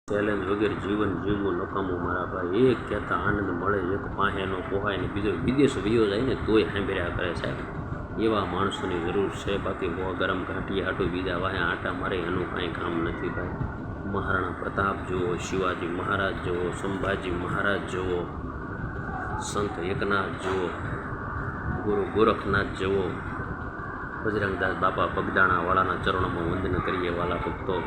Challenge વગેરે જીવન જીવવું નકામું મારા ભાઈ. એક કહેતા આનંદ મળે, એક પાસે ન પોહાય ને બીજો વિદેશ વયો જાય ને તોય સાંભળ્યા કરે સાહેબ. એવા માણસોની જરૂર છે. બાકી બહુ ગરમ ઘાંટીએ હાટું બીજા વાહે આટા મારે એનું કાંઈ કામ નથી ભાઈ. મહારાણા પ્રતાપ જુઓ, શિવાજી મહારાજ જુઓ, સંભાજી મહારાજ જુઓ, સંત એકનાથ જુઓ, ગુરુ ગોરખનાથ જુઓ, બજરંગદાસ બાપા પગદાણાવાળાના ચરણોમાં વંદન કરીએ વાલા ભક્તો.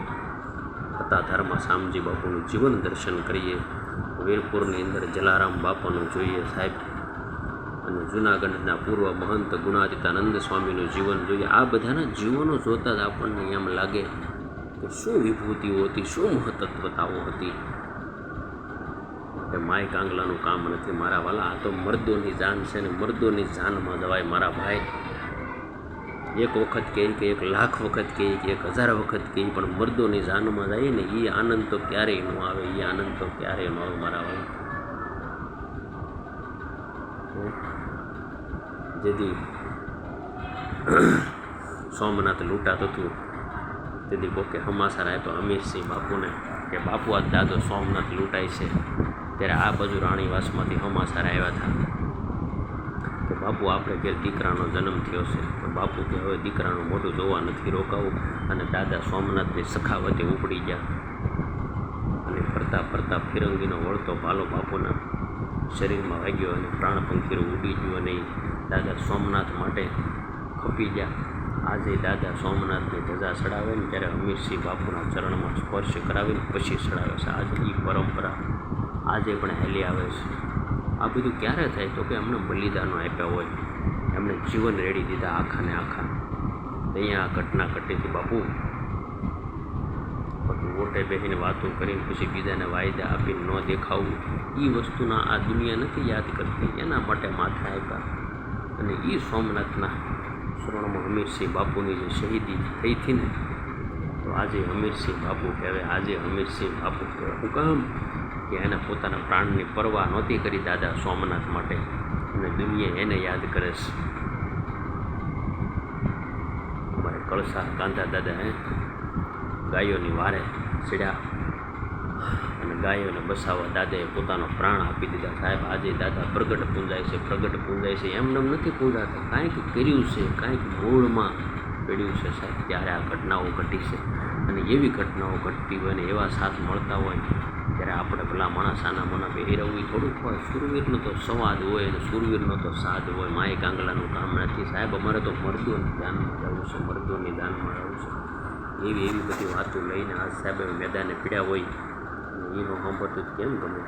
સત્તાધારમાં શામજી બાપુનું જીવન દર્શન કરીએ. વીરપુરની અંદર જલારામ બાપાનું જોઈએ સાહેબ. અને જૂનાગઢના પૂર્વ મહંત ગુણાતીતાનંદ સ્વામીનું જીવન જોઈએ. આ બધાના જીવનો જોતાં જ આપણને એમ લાગે કે શું વિભૂતિઓ હતી, શું મહત્ત્વતાઓ હતી. કે માય કાંગલાનું કામ નથી મારા વાલા. આ તો મર્દોની જાન છે ને મર્દોની જાનમાં જવાય મારા ભાઈ. એક વખત કહે કે 1,00,000 વખત કહે કે 1,000 વખત કહે, પણ મર્દોની જાનમાં જાય ને એ આનંદ તો ક્યારેય ન આવે. એ આનંદ તો ક્યારેય ન આવે મારા ભાઈ. જેથી સોમનાથ લૂંટાતું હતું તેથી કોકે હમાસર આપ્યો અમીરસિંહ બાપુને કે બાપુ આ દાદો સોમનાથ લૂંટાય છે. ત્યારે આ બાજુ રાણીવાસમાંથી હમાસર આવ્યા હતા કે બાપુ આપણે ઘેર દીકરાનો જન્મ થયો છે. તો બાપુ કે હવે દીકરાનું મોઢું જોવા નથી રોકાવું. અને દાદા સોમનાથની સખાવતે ઉપડી ગયા અને ફરતા ફરતા ફિરંગીનો વળતો ભાલો બાપુના શરીરમાં વાગ્યો અને પ્રાણ પંખીરું ઉડી ગયું. અને દાદા સોમનાથ માટે ખપી ગયા. આજે દાદા સોમનાથની ધજા ચડાવે ને ત્યારે અમીરસિંહ બાપુના ચરણમાં સ્પર્શ કરાવીને પછી ચડાવે છે. આજે એ પરંપરા આજે પણ હેલી આવે છે. આ બધું ક્યારે થાય તો કે એમણે બલિદાનો આપ્યા હોય, એમણે જીવન રેડી દીધા આખાને આખા. અહીંયા આ ઘટના ઘટીથી બાપુ વોટે બેસીને વાતો કરીને પછી બીજાને વાયદા આપીને ન દેખાવું, એ વસ્તુના આ દુનિયા નથી યાદ કરતી. એના માટે માથે આપ્યા. અને એ સોમનાથના શરણમાં અમીરસિંહ બાપુની જે શહીદી થઈ હતી ને, તો આજે અમીરસિંહ બાપુ કહેવાય. આજે અમીરસિંહ બાપુ કહેવાય. હું કામ કે એને પોતાના પ્રાણની પરવા નહોતી કરી દાદા સોમનાથ માટે, અને દુનિયા એને યાદ કરે છે. અમારે કળસા કાંધા દાદા ગાયોની વારે ચડ્યા અને ગાયોને બસાવવા દાદાએ પોતાનો પ્રાણ આપી દીધા સાહેબ. આજે દાદા પ્રગટ પૂંજાય છે, પ્રગટ પૂંજાય છે. એમને નથી પૂંજાતા, કાંઈક કર્યું છે, કાંઈક મૂળમાં પડ્યું છે સાહેબ. ત્યારે આ ઘટનાઓ ઘટી છે. અને એવી ઘટનાઓ ઘટતી હોય ને એવા સાથ મળતા હોય ત્યારે આપણે પેલા માણસ આના મના બેહી રહેવું એ થોડુંક હોય. સુરવીરનો તો સંવાદ હોય અને સુરવીરનો તો સાદ હોય. માય કાંગલાનું કામ નથી સાહેબ. અમારે તો મર્દોની દાનમાં જવું છે, મર્દોની દાનમાં જવું છે. એવી બધી વાતો લઈને આ સાહેબ મેદાને પીડ્યા હોય. એનો સાંભળતું કેમ ગમે.